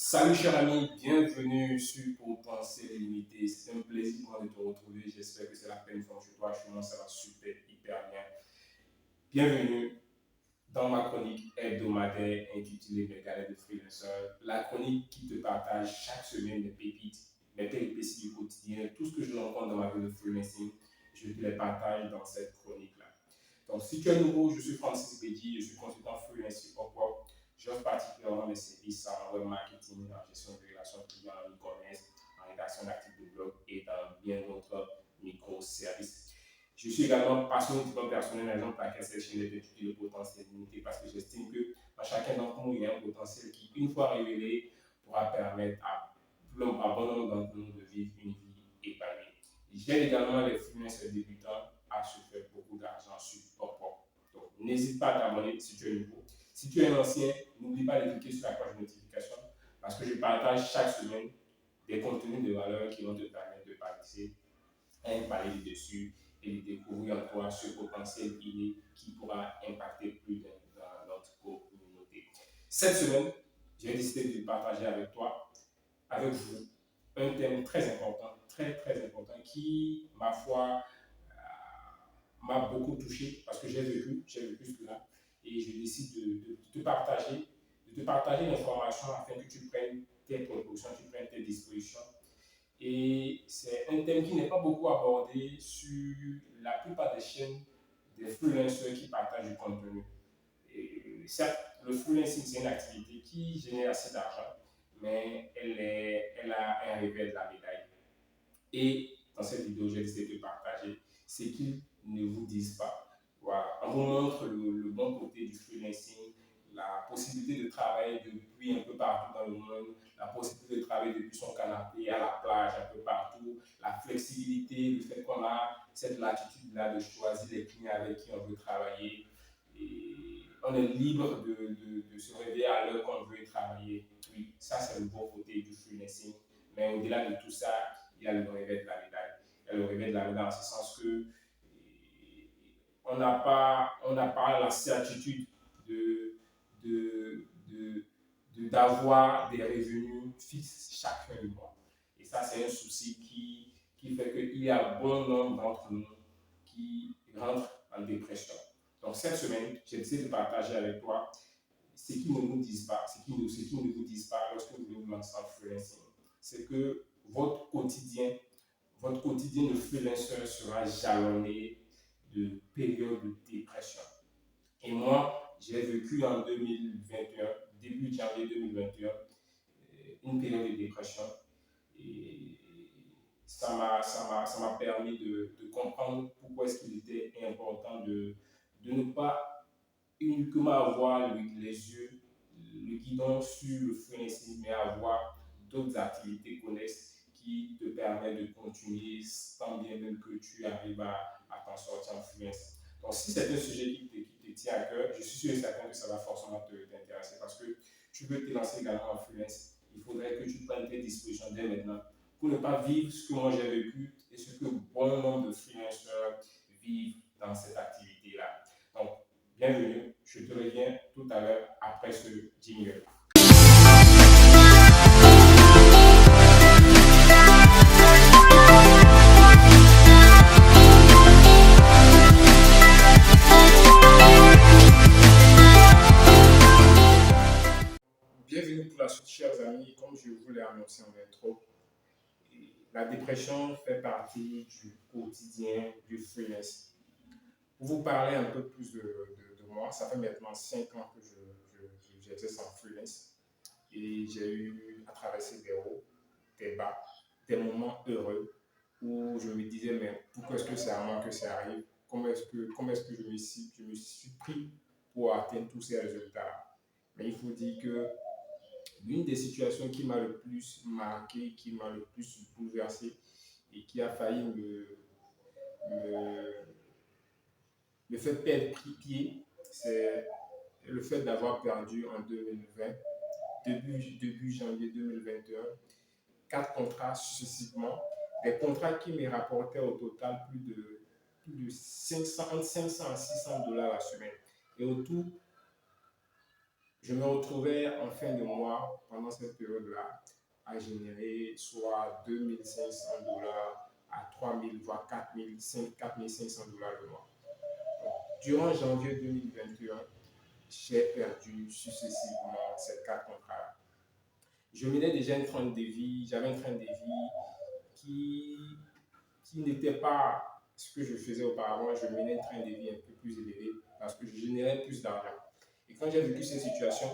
Salut cher ami, bienvenue sur Potentiel Limité. C'est un plaisir pour moi de te retrouver. J'espère que c'est la peine fois chez toi. Chez moi, ça va super, hyper bien. Bienvenue dans ma chronique hebdomadaire intitulée Mes galères de freelancer. La chronique qui te partage chaque semaine des pépites, mes péripéties du quotidien, tout ce que je rencontre dans ma vie de freelancing. Je te les partage dans cette chronique-là. Donc, si tu es nouveau, je suis Francis Bédi, je suis consultant freelance sur Upwork. J'offre particulièrement mes services en web marketing, en gestion de relations clients, en e-commerce, en rédaction d'articles de blog et dans bien d'autres microservices. Je suis également passionné de développement personnel, raison pour laquelle cette chaîne est étudiée le potentiel limité parce que j'estime que dans chacun d'entre nous, il y a un potentiel qui, une fois révélé, pourra permettre à bon nombre d'entre nous de vivre une vie épanouie. J'aide également les freelancers débutants à se faire beaucoup d'argent sur Upwork. Donc, n'hésite pas à t'abonner si tu es nouveau. Si tu es un ancien, n'oublie pas de cliquer sur la cloche de notification parce que je partage chaque semaine des contenus de valeur qui vont te permettre de participer à un palier dessus et de découvrir en toi ce potentiel inné qui pourra impacter plus d'un dans notre communauté. Cette semaine, j'ai décidé de partager avec toi, avec vous, un thème très important, très important, qui, ma foi, m'a beaucoup touché parce que j'ai vécu cela et je décide de te partager l'information afin que tu prennes tes précautions, tu prennes tes dispositions. Et c'est un thème qui n'est pas beaucoup abordé sur la plupart des chaînes des freelancers qui partagent du contenu. Et certes, le freelancing, c'est une activité qui génère assez d'argent, mais elle a un revers de la médaille. Et dans cette vidéo, j'ai décidé de partager ce qu'ils ne vous disent pas. Voilà. On vous montre le bon côté du freelancing, la possibilité de travailler depuis un peu partout dans le monde, la possibilité de travailler depuis son canapé à la plage, un peu partout, la flexibilité, le fait qu'on a cette latitude-là de choisir les clients avec qui on veut travailler. Et on est libre de se réveiller à l'heure qu'on veut travailler. Oui, ça c'est le bon côté du freelancing. Mais au-delà de tout ça, il y a le revers de la médaille. Il y a le revers de la médaille en ce sens que on n'a pas la certitude de, de, de, d'avoir des revenus fixes chaque fin de mois. Et ça, c'est un souci qui fait qu'il y a bon nombre d'entre nous qui rentrent en dépression. Donc, cette semaine, j'ai décidé de partager avec toi ce qu'ils ne nous disent pas, ce qu'ils ne vous disent pas lorsque vous voulez vous lancer en freelancing. C'est que votre quotidien de freelancer sera jalonné de périodes de dépression. Et moi, j'ai vécu en 2021, début janvier 2021, une période de dépression. Et ça m'a permis de comprendre pourquoi est-ce qu'il était important de ne pas uniquement avoir les yeux, le guidon sur le freelancing, mais avoir d'autres activités connexes qui te permettent de continuer tant bien même que tu arrives à t'en sortir en freelance. Donc, si c'est un sujet qui te tient à cœur, je suis sûr et certain que ça va forcément t'intéresser parce que tu veux te lancer également en freelance. Il faudrait que tu prennes tes dispositions dès maintenant pour ne pas vivre ce que moi j'ai vécu et ce que bon nombre de freelancers vivent dans cette activité-là. Donc, bienvenue, je te reviens tout à l'heure après ce jingle. Bienvenue pour la suite, chers amis. Comme je vous l'ai annoncé en intro, la dépression fait partie du quotidien du freelance. Pour vous parler un peu plus de moi, ça fait maintenant 5 ans que j'exerce en freelance et j'ai eu à traverser des hauts, des bas, des moments heureux où je me disais, mais pourquoi est-ce que c'est à moi que ça arrive? Comment est-ce que je me suis pris pour atteindre tous ces résultats? Mais il faut dire que l'une des situations qui m'a le plus marqué, qui m'a le plus bouleversé et qui a failli me faire perdre pied, c'est le fait d'avoir perdu en 2020, début janvier 2021, 4 contrats successivement, des contrats qui me rapportaient au total plus de 500, entre 500 à 600 dollars la semaine. Et au tout, je me retrouvais en fin de mois, pendant cette période-là, à générer soit 2 500 $ à 3 000, voire 4 500 $ le mois. Donc, durant janvier 2021, j'ai perdu successivement ces 4 contrats-là. Je menais déjà une train de vie, j'avais une train de vie qui, qui n'était pas ce que je faisais auparavant. Je menais un train de vie un peu plus élevé parce que je générais plus d'argent. Et quand j'ai vécu cette situation,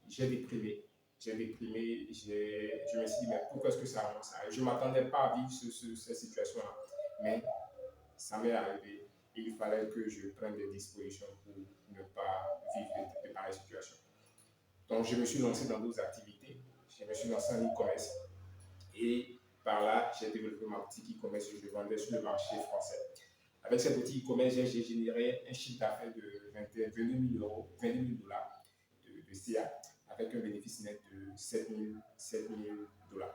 j'ai déprimé. Je me suis dit, mais pourquoi est-ce que ça avance? Je ne m'attendais pas à vivre cette situation-là. Mais ça m'est arrivé et il fallait que je prenne des dispositions pour ne pas vivre de pareilles situations. Donc, je me suis lancé dans d'autres activités. Je me suis lancé en e-commerce et par là, j'ai développé ma boutique e-commerce que je vendais sur le marché français. Avec cette boutique e-commerce, j'ai généré un chiffre d'affaires de 22 000 euros, 22 000 $ de CA avec un bénéfice net de 7 000 $.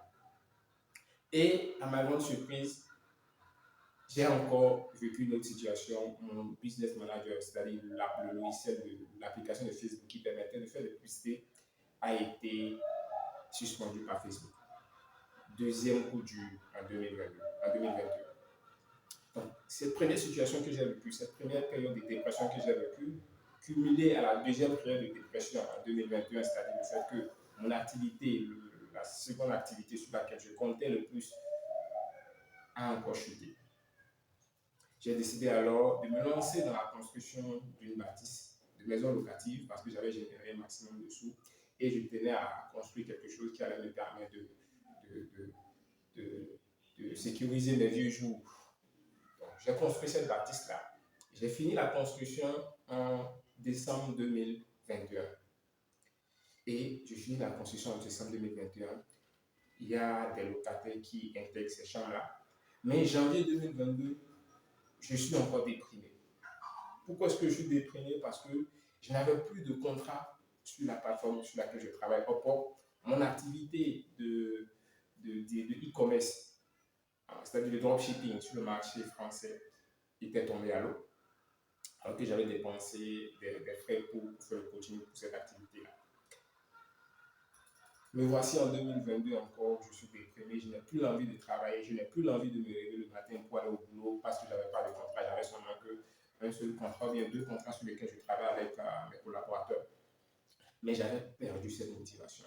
Et à ma grande surprise, j'ai encore vécu une autre situation. Mon business manager, c'est-à-dire le logiciel de l'application de Facebook qui permettait de faire des publicités, a été suspendu par Facebook. Deuxième coup dur en 2021. Donc, cette première situation que j'ai vécue, cette première période de dépression que j'ai vécue, cumulée à la deuxième période de dépression en 2021, c'est-à-dire le fait que mon activité, la seconde activité sur laquelle je comptais le plus, a encore chuté. J'ai décidé alors de me lancer dans la construction d'une bâtisse de maison locative parce que j'avais généré un maximum de sous et je tenais à construire quelque chose qui allait me permettre de sécuriser mes vieux jours. Donc, j'ai construit cette bâtisse-là. J'ai fini la construction en décembre 2021. Et je finis la construction en décembre 2021. Il y a des locataires qui intègrent ces chambres-là. Mais janvier 2022, je suis encore déprimé. Pourquoi est-ce que je suis déprimé? Parce que je n'avais plus de contrat sur la plateforme sur laquelle je travaille. Or, mon activité de e-commerce, c'est-à-dire le dropshipping sur le marché français, était tombée à l'eau. Alors que j'avais dépensé des frais pour faire le coaching pour cette activité-là. Me voici en 2022 encore, je suis déprimé, je n'ai plus l'envie de travailler, je n'ai plus l'envie de me réveiller le matin pour aller au boulot parce que je n'avais pas de contrat, j'avais seulement un seul contrat, bien 2 contrats sur lesquels je travaille avec mes collaborateurs. Mais j'avais perdu cette motivation.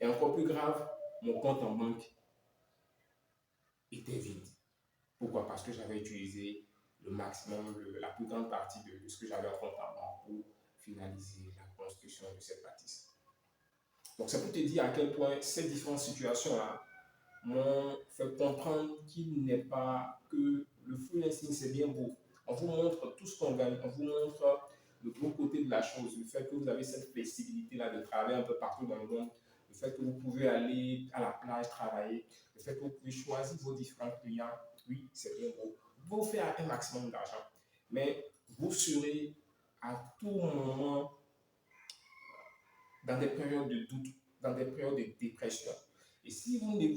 Et encore plus grave, mon compte en banque était vide. Pourquoi? Parce que j'avais utilisé le maximum, la plus grande partie de ce que j'avais en compte en banque pour finaliser la construction de cette bâtisse. Donc, c'est pour te dire à quel point ces différentes situations-là m'ont fait comprendre qu'il n'est pas que le freelancing, c'est bien beau. On vous montre tout ce qu'on gagne, on vous montre le beau côté de la chose, le fait que vous avez cette flexibilité-là de travailler un peu partout dans le monde, le fait que vous pouvez aller à la plage travailler, le fait que vous pouvez choisir vos différents clients, oui, c'est bien beau. Vous pouvez faire un maximum d'argent, mais vous serez à tout moment dans des périodes de doute, dans des périodes de dépression. Et si vous ne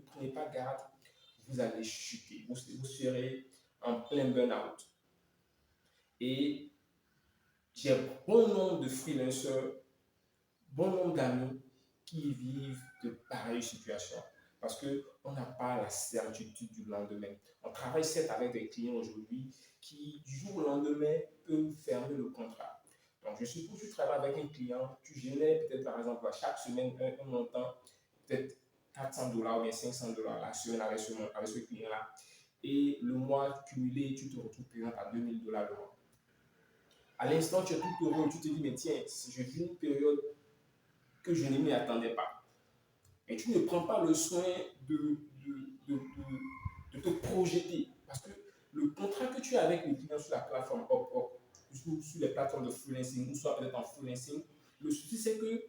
prenez pas garde, vous allez chuter, vous serez en plein burn-out. Et j'ai bon nombre de freelancers, bon nombre d'amis qui vivent de pareilles situations parce qu'on n'a pas la certitude du lendemain. On travaille certes avec des clients aujourd'hui qui, du jour au lendemain, peuvent fermer le contrat. Donc, je suppose que tu travailles avec un client, tu génères peut-être par exemple chaque semaine un montant, peut-être 400 $ ou bien 500 $ la semaine avec ce client-là. Et le mois cumulé, tu te retrouves par exemple à 2 000 $ le mois. À l'instant, tu es tout heureux, tu te dis, mais tiens, je vis une période que je ne m'y attendais pas. Et tu ne prends pas le soin de te projeter. Parce que le contrat que tu as avec le client sur la plateforme Upwork, sur les plateformes de freelancing, ou soit peut-être en freelancing, le souci c'est que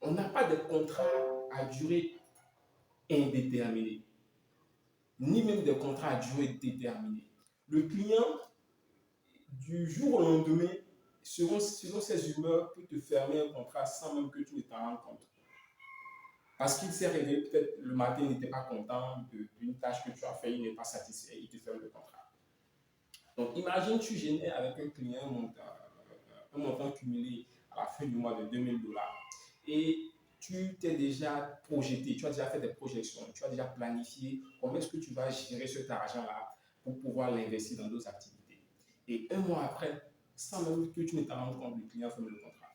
on n'a pas de contrat à durée indéterminée, ni même de contrat à durée déterminée. Le client, du jour au lendemain, selon ses humeurs, peut te fermer un contrat sans même que tu ne t'en rendes compte. Parce qu'il s'est réveillé, peut-être le matin, il n'était pas content d'une tâche que tu as fait, il n'est pas satisfait, il te ferme le contrat. Donc, imagine, tu génères avec un client un montant cumulé à la fin du mois de 2000 $ et tu t'es déjà projeté, tu as déjà fait des projections, tu as déjà planifié comment est-ce que tu vas gérer cet argent-là pour pouvoir l'investir dans d'autres activités. Et un mois après, sans même que tu ne t'en rendes compte, le client ferme le contrat.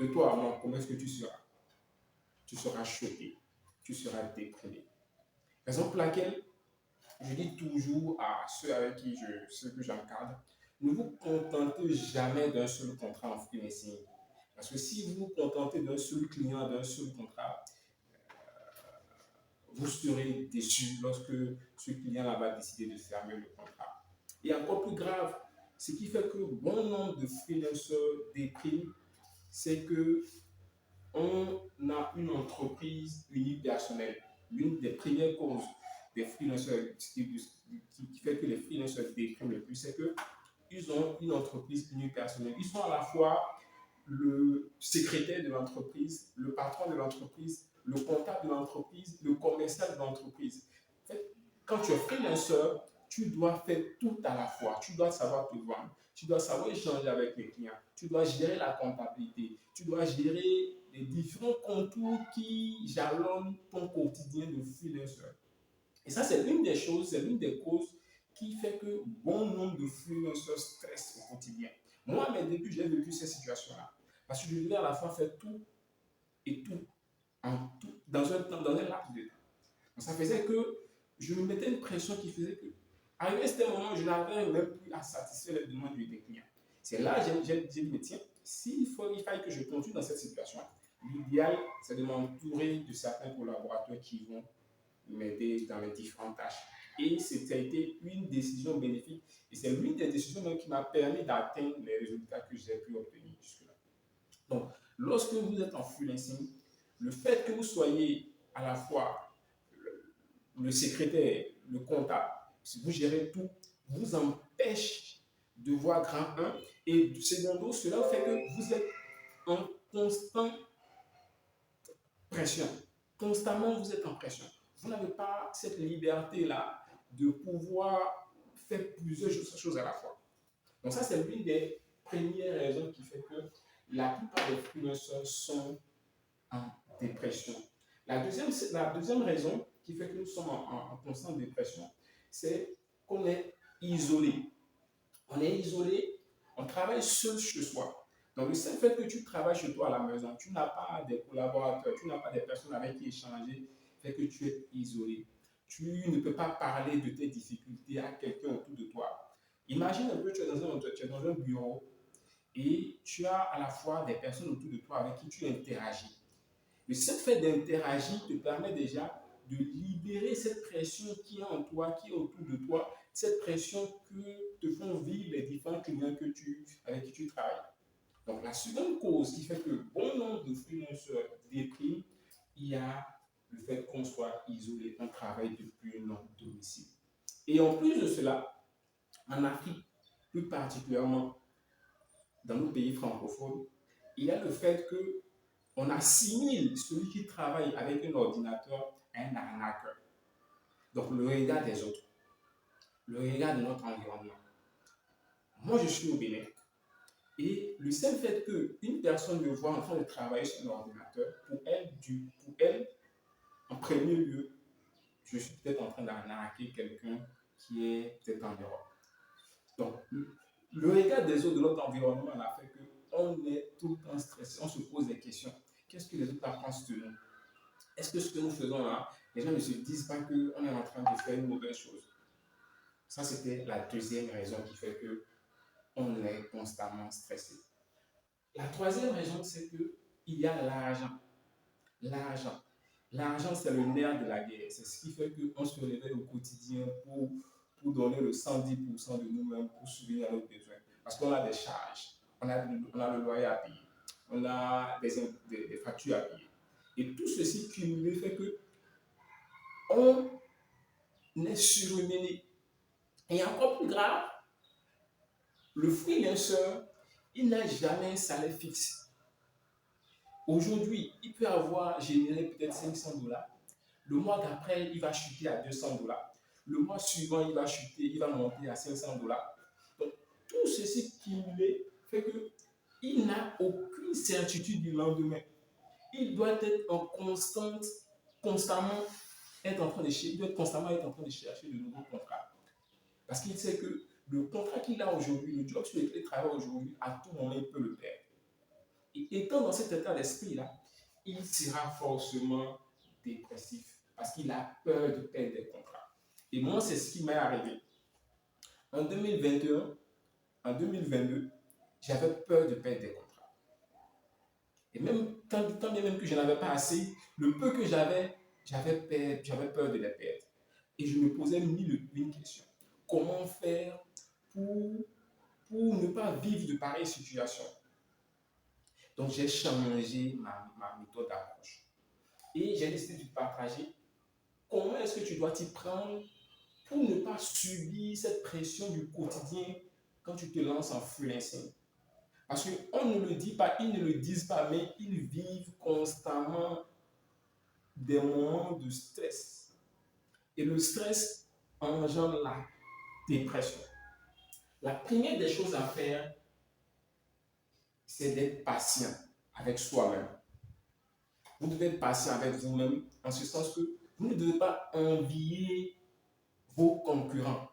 De toi à moi, comment est-ce que tu seras? Tu seras choqué, tu seras déprimé. Raison pour laquelle je dis toujours à ceux avec qui ceux que j'encadre, ne vous contentez jamais d'un seul contrat en freelancing. Parce que si vous vous contentez d'un seul client, d'un seul contrat, vous serez déçu lorsque ce client-là va décider de fermer le contrat. Et encore plus grave, ce qui fait que bon nombre de freelancers dépriment, c'est que on a une entreprise unipersonnelle. L'une des premières causes des freelancers qui fait que les freelancers dépriment le plus, c'est qu'ils ont une entreprise unipersonnelle. Ils sont à la fois le secrétaire de l'entreprise, le patron de l'entreprise, le comptable de l'entreprise, le commercial de l'entreprise. En fait, quand tu es freelancer, tu dois faire tout à la fois. Tu dois savoir te vendre, tu dois savoir échanger avec les clients, tu dois gérer la comptabilité, tu dois gérer les différents contours qui jalonnent ton quotidien de freelancer. Et ça, c'est l'une des choses, c'est l'une des causes qui fait que bon nombre de freelancers stressent au quotidien. Moi, à mes débuts, j'ai vécu cette situation-là. Parce que je devais à la fois faire tout et tout, dans un laps de temps. Donc, ça faisait que je me mettais une pression qui faisait que, arrivé à ce moment, je n'avais même plus à satisfaire les demandes des clients. C'est là que j'ai dit, mais tiens, il faille que je continue dans cette situation, l'idéal, c'est de m'entourer de certains collaborateurs qui vont m'aider dans les différentes tâches. Et ça a été une décision bénéfique. Et c'est l'une des décisions même qui m'a permis d'atteindre les résultats que j'ai pu obtenir jusque-là. Donc, lorsque vous êtes en freelancing, le fait que vous soyez à la fois le secrétaire, le comptable, si vous gérez tout, vous empêche de voir grand 1. Et secondo, cela fait que vous êtes en constante pression. Constamment, vous êtes en pression. Vous n'avez pas cette liberté-là de pouvoir faire plusieurs choses à la fois. Donc ça, c'est l'une des premières raisons qui fait que la plupart des freelancers sont en dépression. La deuxième raison qui fait que nous sommes en constante dépression, c'est qu'on est isolé. On est isolé, on travaille seul chez soi. Donc, le seul fait que tu travailles chez toi à la maison, tu n'as pas des collaborateurs, tu n'as pas des personnes avec qui échanger, fait que tu es isolé. Tu ne peux pas parler de tes difficultés à quelqu'un autour de toi. Imagine un peu, tu es dans un bureau et tu as à la fois des personnes autour de toi avec qui tu interagis. Le seul fait d'interagir te permet déjà de libérer cette pression qui est en toi, qui est autour de toi, cette pression que te font vivre les différents clients avec qui tu travailles. Donc, la seconde cause qui fait que bon nombre de freelancers dépriment, il y a le fait qu'on soit isolé, on travaille depuis notre domicile. Et en plus de cela, en Afrique, plus particulièrement dans nos pays francophones, il y a le fait que on assimile celui qui travaille avec un ordinateur à un arnaqueur. Donc, le regard des autres, le regard de notre environnement. Moi, je suis au Bénin. Et le seul fait qu'une personne me voit en train de travailler sur un ordinateur, pour elle, en premier lieu, je suis peut-être en train d'arnaquer quelqu'un qui est peut-être en Europe. Donc, le regard des autres de notre environnement a fait qu'on est tout le temps stressé, on se pose des questions. Qu'est-ce que les autres pensent de nous? Est-ce que ce que nous faisons là, les gens ne se disent pas qu'on est en train de faire une mauvaise chose? Ça, c'était la deuxième raison qui fait qu'on est constamment stressé. La troisième raison, c'est qu'il y a l'argent. L'argent. L'argent, c'est le nerf de la guerre. C'est ce qui fait qu'on se réveille au quotidien pour donner le 110% de nous-mêmes pour subvenir à nos besoins. Parce qu'on a des charges, on a le loyer à payer, on a des factures à payer. Et tout ceci cumulé fait qu'on est surmené. Et encore plus grave, le freelancer, il n'a jamais un salaire fixe. Aujourd'hui, il peut avoir généré peut-être 500 $. Le mois d'après, il va chuter à 200 $. Le mois suivant, il va monter à 500 $. Donc, tout ceci cumulé fait que il n'a aucune certitude du lendemain. Il doit être en constamment être en train de chercher, il doit constamment être en train de chercher de nouveaux contrats. Parce qu'il sait que le contrat qu'il a aujourd'hui, le job sur lequel il travaille aujourd'hui, à tout moment, il peut le perdre. Et étant dans cet état d'esprit-là, il sera forcément dépressif parce qu'il a peur de perdre des contrats. Et moi, c'est ce qui m'est arrivé. En 2021, en 2022, j'avais peur de perdre des contrats. Et même tant bien même que je n'avais pas assez, le peu que j'avais peur de les perdre. Et je me posais mille une questions. Comment faire pour, pour ne pas vivre de pareilles situations? Donc, j'ai changé ma méthode d'approche. Et j'ai décidé de partager comment est-ce que tu dois t'y prendre pour ne pas subir cette pression du quotidien quand tu te lances en freelancing. Parce qu'on ne le dit pas, ils ne le disent pas, mais ils vivent constamment des moments de stress. Et le stress engendre la dépression. La première des choses à faire, c'est d'être patient avec soi-même. Vous devez être patient avec vous-même, en ce sens que vous ne devez pas envier vos concurrents.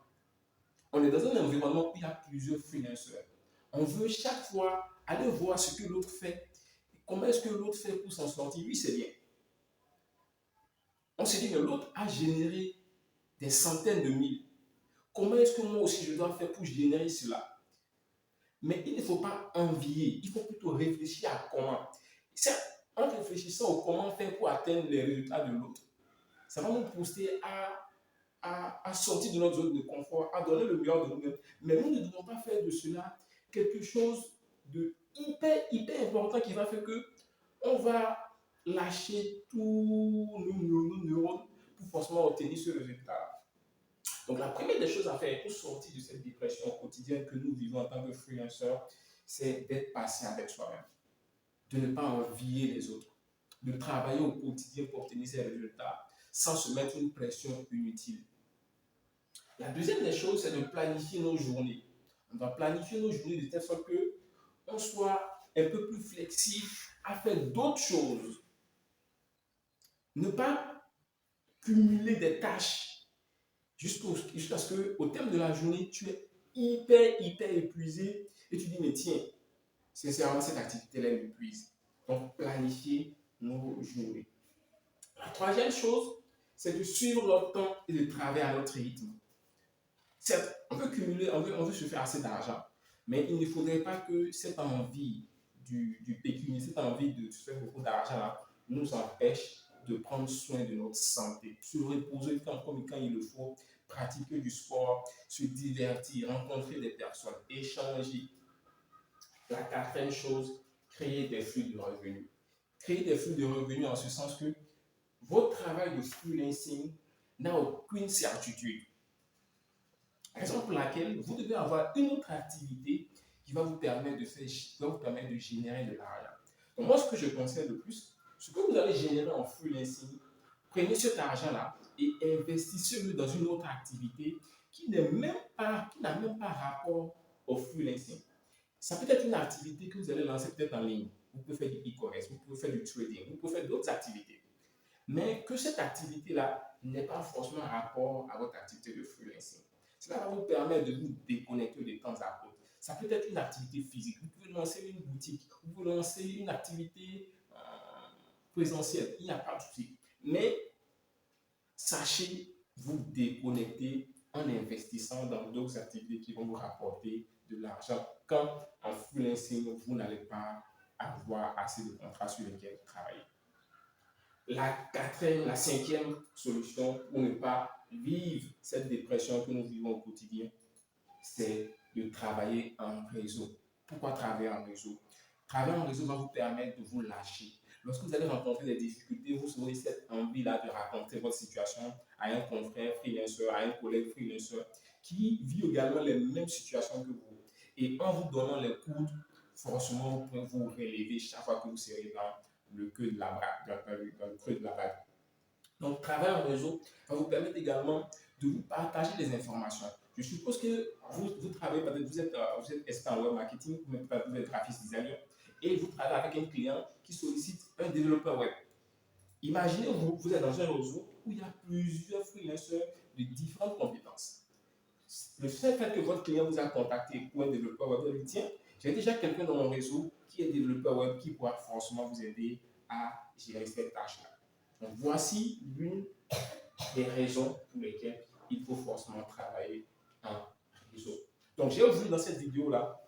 On est dans un environnement où il y a plusieurs freelancers. On veut chaque fois aller voir ce que l'autre fait. Comment est-ce que l'autre fait pour s'en sortir? Oui, c'est bien. On se dit que l'autre a généré des centaines de mille. Comment est-ce que moi aussi je dois faire pour générer cela? Mais il ne faut pas envier, il faut plutôt réfléchir à comment. Certes, en réfléchissant au comment faire pour atteindre les résultats de l'autre, ça va nous pousser à sortir de notre zone de confort, à donner le meilleur de nous-mêmes. Mais nous ne devons pas faire de cela quelque chose de hyper important qui va faire que on va lâcher tous nos neurones pour forcément obtenir ce résultat. Donc, la première des choses à faire pour sortir de cette dépression quotidienne que nous vivons en tant que freelanceurs, c'est d'être patient avec soi-même, de ne pas envier les autres, de travailler au quotidien pour obtenir ces résultats sans se mettre une pression inutile. La deuxième des choses, c'est de planifier nos journées. On doit planifier nos journées de telle sorte qu'on soit un peu plus flexible à faire d'autres choses. Ne pas cumuler des tâches jusqu'à ce qu'au terme de la journée, tu es hyper épuisé et tu dis, mais tiens, sincèrement, cette activité-là m'épuise. Donc, planifier nos journées. La troisième chose, c'est de suivre notre temps et de travailler à notre rythme. Certes, on peut cumuler, on veut se faire assez d'argent, mais il ne faudrait pas que cette envie du pécunier, cette envie de se faire beaucoup d'argent là, nous empêche de prendre soin de notre santé, se reposer comme quand il le faut, pratiquer du sport, se divertir, rencontrer des personnes, échanger. La quatrième chose, créer des flux de revenus. Créer des flux de revenus en ce sens que votre travail de freelancing n'a aucune certitude. Raison pour laquelle vous devez avoir une autre activité qui va vous permettre de générer de l'argent. Donc moi, ce que je conseille le plus, ce que vous allez générer en freelancing, prenez cet argent-là et investissez-le dans une autre activité qui n'a même pas rapport au freelancing. Ça peut être une activité que vous allez lancer peut-être en ligne. Vous pouvez faire du e-commerce, vous pouvez faire du trading, vous pouvez faire d'autres activités. Mais que cette activité-là n'ait pas forcément rapport à votre activité de freelancing. Cela va vous permettre de vous déconnecter de temps à autre. Ça peut être une activité physique. Vous pouvez lancer une boutique, vous pouvez lancer une activité présentielle. Il n'y a pas de souci. Mais sachez vous déconnecter en investissant dans d'autres activités qui vont vous rapporter de l'argent quand en freelancing, vous n'allez pas avoir assez de contrats sur lesquels travailler. La cinquième solution pour ne pas vivre cette dépression que nous vivons au quotidien, c'est de travailler en réseau. Pourquoi travailler en réseau? Travailler en réseau va vous permettre de vous lâcher. Lorsque vous allez rencontrer des difficultés, vous aurez cette envie-là de raconter votre situation à un confrère freelancer, à un collègue freelancer qui vit également les mêmes situations que vous. Et en vous donnant les coudes, forcément, vous pouvez vous relever chaque fois que vous serez dans le creux de la vague. Donc, travailler en réseau va vous permettre également de vous partager des informations. Je suppose que vous travaillez, peut-être vous êtes expert en web marketing, vous êtes graphiste designer, et vous travaillez avec un client qui sollicite un développeur web. Imaginez, vous êtes dans un réseau où il y a plusieurs freelancers de différentes compétences. Le seul fait que votre client vous a contacté pour un développeur web, vous dit tiens, j'ai déjà quelqu'un dans mon réseau qui est développeur web qui pourra forcément vous aider à gérer cette tâche-là. Donc voici l'une des raisons pour lesquelles il faut forcément travailler en réseau. Donc j'ai voulu dans cette vidéo-là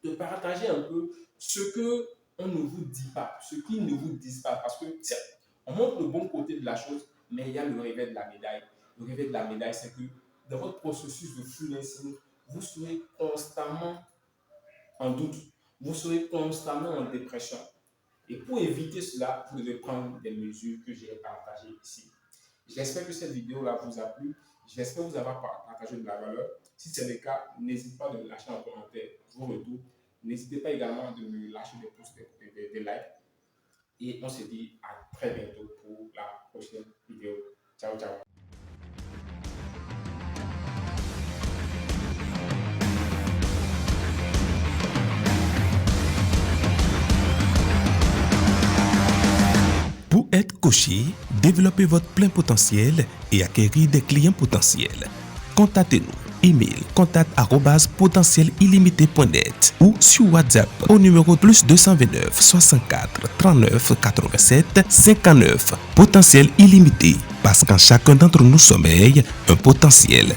de partager un peu ce que on ne vous dit pas, ce qu'ils ne vous disent pas, parce que tiens, on montre le bon côté de la chose, mais il y a le revers de la médaille. Le revers de la médaille, c'est que dans votre processus de freelancing, vous serez constamment en doute, vous serez constamment en dépression. Et pour éviter cela, vous devez prendre des mesures que j'ai partagées ici. J'espère que cette vidéo-là vous a plu. J'espère vous avoir partagé de la valeur. Si c'est le cas, n'hésitez pas de me lâcher en commentaire vos retours. N'hésitez pas également de me lâcher des pouces, des likes. Et on se dit à très bientôt pour la prochaine vidéo. Ciao, ciao. Pour être coaché, développez votre plein potentiel et acquérir des clients potentiels. Contactez-nous. Email contact@potentielillimité.net ou sur WhatsApp au numéro +229 64 39 87 59. Potentiel illimité, parce qu'en chacun d'entre nous sommeille un potentiel.